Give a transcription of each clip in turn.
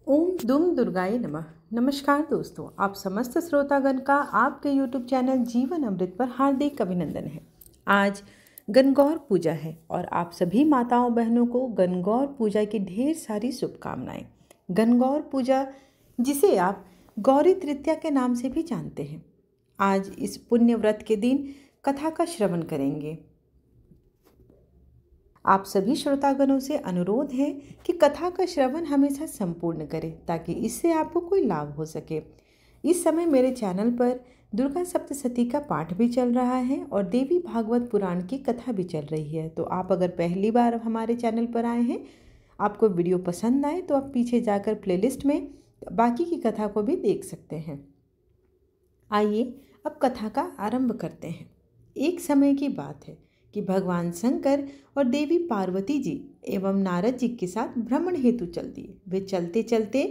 ओम दुम दुर्गाय नमः। नमस्कार दोस्तों, आप समस्त श्रोतागण का आपके YouTube चैनल जीवन अमृत पर हार्दिक अभिनंदन है। आज गणगौर पूजा है और आप सभी माताओं बहनों को गणगौर पूजा की ढेर सारी शुभकामनाएं। गणगौर पूजा, जिसे आप गौरी तृतीया के नाम से भी जानते हैं, आज इस पुण्य व्रत के दिन कथा का श्रवण करेंगे। आप सभी श्रोतागणों से अनुरोध है कि कथा का श्रवण हमेशा संपूर्ण करें ताकि इससे आपको कोई लाभ हो सके। इस समय मेरे चैनल पर दुर्गा सप्तशती का पाठ भी चल रहा है और देवी भागवत पुराण की कथा भी चल रही है। तो आप अगर पहली बार हमारे चैनल पर आए हैं, आपको वीडियो पसंद आए तो आप पीछे जाकर प्लेलिस्ट में बाकी की कथा को भी देख सकते हैं। आइए अब कथा का आरंभ करते हैं। एक समय की बात है कि भगवान शंकर और देवी पार्वती जी एवं नारद जी के साथ भ्रमण हेतु चल दिए। वे चलते चलते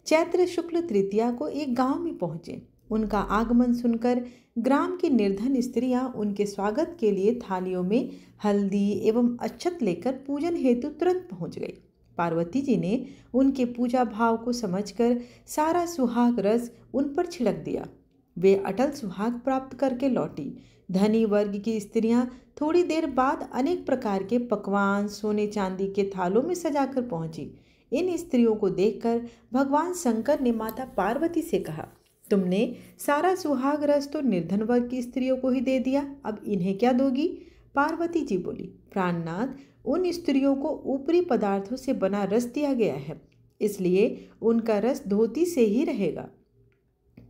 चैत्र शुक्ल तृतीया को एक गांव में पहुंचे। उनका आगमन सुनकर ग्राम की निर्धन स्त्रियां उनके स्वागत के लिए थालियों में हल्दी एवं अक्षत लेकर पूजन हेतु तुरंत पहुंच गई। पार्वती जी ने उनके पूजा भाव को समझकर सारा सुहाग रस उन पर छिड़क दिया। वे अटल सुहाग प्राप्त करके लौटी। धनी वर्ग की स्त्रियां थोड़ी देर बाद अनेक प्रकार के पकवान सोने चांदी के थालों में सजाकर पहुंची। इन स्त्रियों को देखकर भगवान शंकर ने माता पार्वती से कहा, तुमने सारा सुहाग रस तो निर्धन वर्ग की स्त्रियों को ही दे दिया, अब इन्हें क्या दोगी? पार्वती जी बोली, प्राणनाथ, उन स्त्रियों को ऊपरी पदार्थों से बना रस दिया गया है, इसलिए उनका रस धोती से ही रहेगा।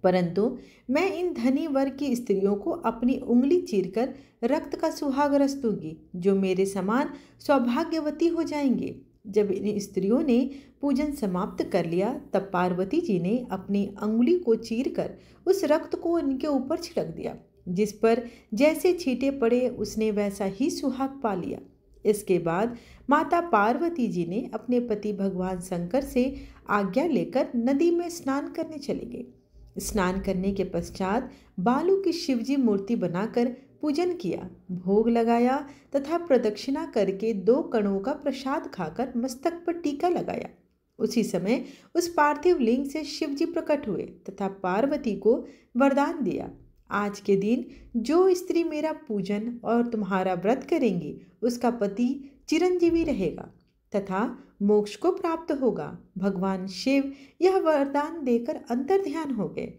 परंतु मैं इन धनी वर्ग की स्त्रियों को अपनी उंगली चीरकर रक्त का सुहाग रस दूंगी, जो मेरे समान सौभाग्यवती हो जाएंगे। जब इन स्त्रियों ने पूजन समाप्त कर लिया, तब पार्वती जी ने अपनी अंगुली को चीरकर उस रक्त को उनके ऊपर छिड़क दिया। जिस पर जैसे छींटे पड़े, उसने वैसा ही सुहाग पा लिया। इसके बाद माता पार्वती जी ने अपने पति भगवान शंकर से आज्ञा लेकर नदी में स्नान करने चली गई। स्नान करने के पश्चात बालू की शिवजी मूर्ति बनाकर पूजन किया, भोग लगाया तथा प्रदक्षिणा करके 2 कणों का प्रसाद खाकर मस्तक पर टीका लगाया। उसी समय उस पार्थिव लिंग से शिवजी प्रकट हुए तथा पार्वती को वरदान दिया, आज के दिन जो स्त्री मेरा पूजन और तुम्हारा व्रत करेंगी, उसका पति चिरंजीवी रहेगा तथा मोक्ष को प्राप्त होगा। भगवान शिव यह वरदान देकर अंतर ध्यान हो गए।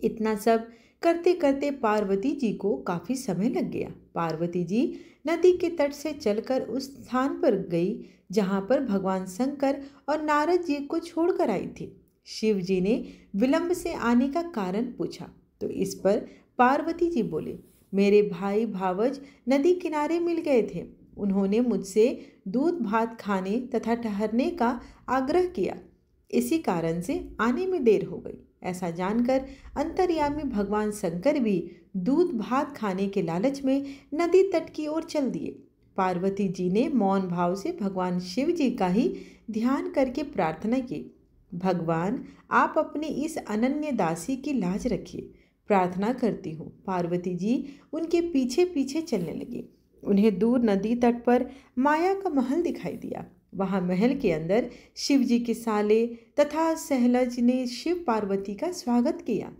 इतना सब करते करते पार्वती जी को काफी समय लग गया। पार्वती जी नदी के तट से चलकर उस स्थान पर गई जहां पर भगवान शंकर और नारद जी को छोड़कर आई थी। शिव जी ने विलंब से आने का कारण पूछा तो इस पर पार्वती जी बोले, मेरे भाई भावज नदी किनारे मिल गए थे। उन्होंने मुझसे दूध भात खाने तथा ठहरने का आग्रह किया, इसी कारण से आने में देर हो गई। ऐसा जानकर अंतर्यामी भगवान शंकर भी दूध भात खाने के लालच में नदी तट की ओर चल दिए। पार्वती जी ने मौन भाव से भगवान शिव जी का ही ध्यान करके प्रार्थना की, भगवान आप अपनी इस अनन्य दासी की लाज रखिए, प्रार्थना करती हूँ। पार्वती जी उनके पीछे पीछे चलने लगी। उन्हें दूर नदी तट पर माया का महल दिखाई दिया। वहां महल के अंदर शिव जी के साले तथा सहलज ने शिव पार्वती का स्वागत किया।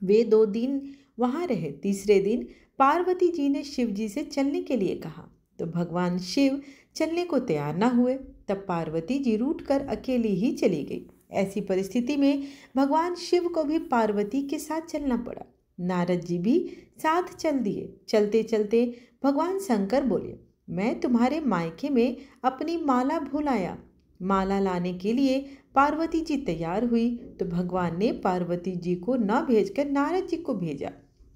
वे 2 दिन वहां रहे। तीसरे दिन पार्वती जी ने शिव जी से चलने के लिए कहा तो भगवान शिव चलने को तैयार न हुए। तब पार्वती जी रूठकर अकेली ही चली गई। ऐसी परिस्थिति में भगवान शिव को भी पार्वती के साथ चलना पड़ा। नारद जी भी साथ चल दिए। चलते चलते भगवान शंकर बोले, मैं तुम्हारे मायके में अपनी माला भूल आया। माला लाने के लिए पार्वती जी तैयार हुई तो भगवान ने पार्वती जी को न भेजकर नारद जी को भेजा।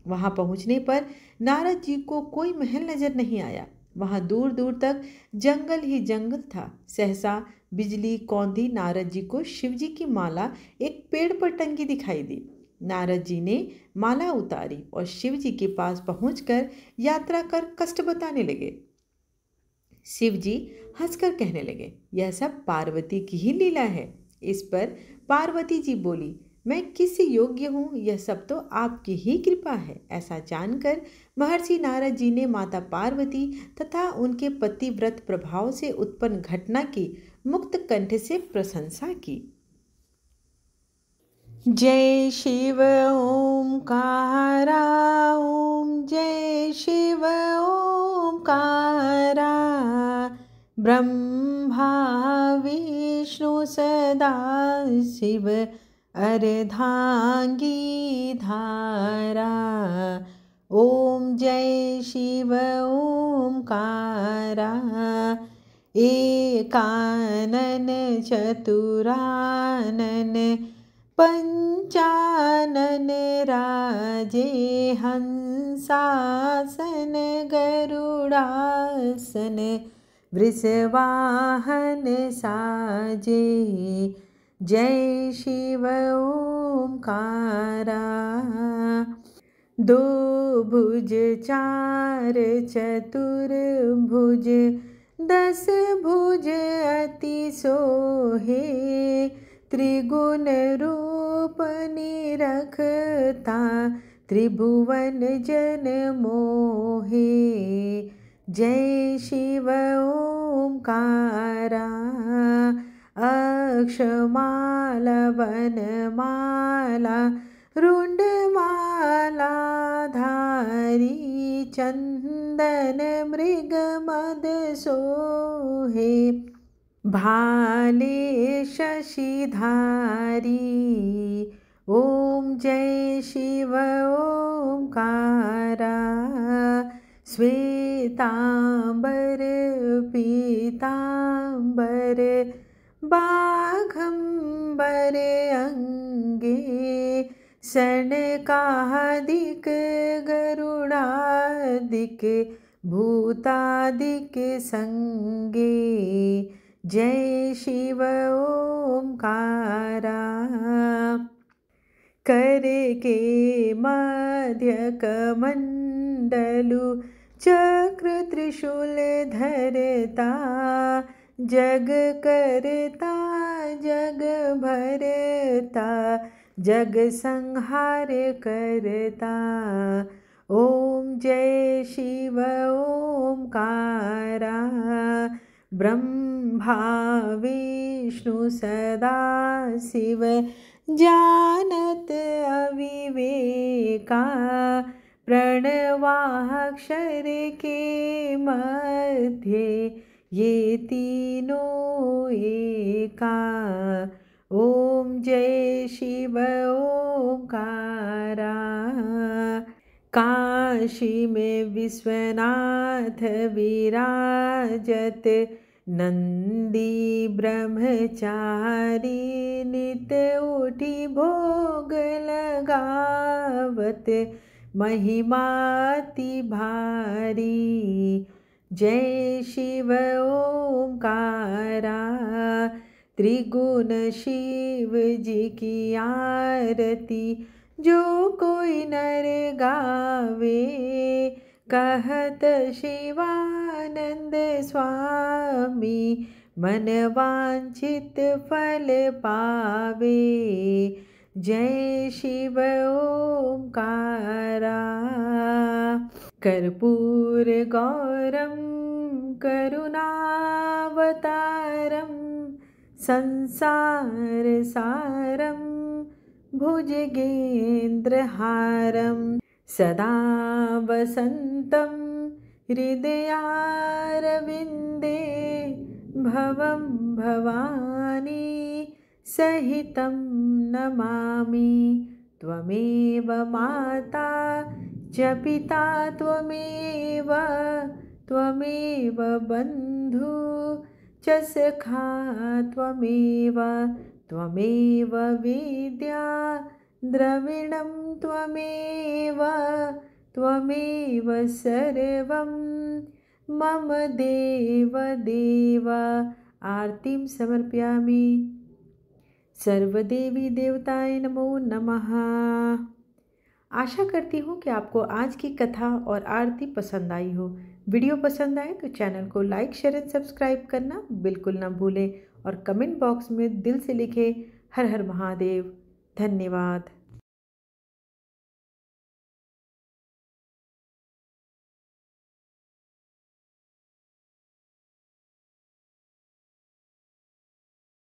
वहां पहुंचने पर नारद जी को कोई महल नजर नहीं आया। वहां दूर दूर तक जंगल ही जंगल था। सहसा बिजली कौंधी नारद जी को शिवजी की माला एक पेड़ पर टंगी दिखाई दी। नारद जी ने माला उतारी और शिव जी के पास पहुंचकर यात्रा कर कष्ट बताने लगे। शिव जी हंसकर कहने लगे, यह सब पार्वती की ही लीला है। इस पर पार्वती जी बोली, मैं किस योग्य हूँ, यह सब तो आपकी ही कृपा है। ऐसा जानकर महर्षि नारद जी ने माता पार्वती तथा उनके पतिव्रत प्रभाव से उत्पन्न घटना की मुक्त कंठ से प्रशंसा की। जय शिव ओंकारा, ओम जय शिव ओंकारा, ब्रह्मा विष्णु सदा शिव अर्धांगी धारा। ओम जय शिव ओंकारा, एकानन चतुरानन पंचानन राजे, हंसासन गरुड़ासन वृषवाहन साजे। जय शिव ओंकारा। दो भुज चार चतुर्भुज, 10 भुज अति सोहे, त्रिगुण रूप निरखता त्रिभुवन जन मोहे। जय शिव ओंकारा। अक्षमाला वनमाला रुंडमाला धारी, चंदन मृग मद सोहे, भाले शशिधारी। ओम जय शिव ओंकारा। श्वेतांबर पीतांबर बाघंबर अंगे, सनकादिक गरुड़ादिक भूतादिक संगे। जय शिव ओंकारा। कर के मध्य कमंडलु, चक्र त्रिशूल धरता, जग करता जग भरता, जग संहार करता। ओम जय शिव ओंकारा। ब्रह्मा विष्णु सदा शिव जानत अविवेका, प्रणवाक्षर के मध्य ये तीनों एका। ओम जय शिव ओंकारा। काशी में विश्वनाथ विराजत, नंदी ब्रह्मचारी नित उठी भोग लगावत, महिमाति भारी। जय शिव ओंकारा। त्रिगुण शिव जी की आरती, जो कोई नर गावे, कहत शिवानंद स्वामी, मन वांछित फल पावे। जय शिव ओंकारा। कर्पूर गौरम करुणावतारम, संसार सारम भुजगेन्द्रहारं, सदा वसन्तं हृदयारविन्दे, भवं भवानी सहितं नमामि। त्वमेव माता च पिता त्वमेव, त्वमेव बन्धु च सखा त्वमेव, त्वमेव विद्या द्रविणं त्वमेव, त्वमेव सर्वं मम देव देव। आरतीं समर्पयामि। सर्वदेवी देवताय नमो नमः। आशा करती हूँ कि आपको आज की कथा और आरती पसंद आई हो। वीडियो पसंद आए तो चैनल को लाइक शेयर एंड सब्सक्राइब करना बिल्कुल ना भूलें और कमेंट बॉक्स में दिल से लिखें हर हर महादेव। धन्यवाद।